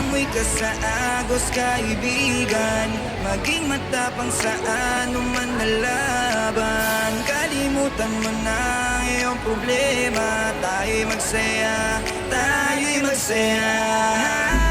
Lumangoy ka sa agos, kaibigan. Maging matapang sa anuman na laban. Kalimutan mo na ang iyong problema. Tayo'y magsaya, tayo'y magsaya.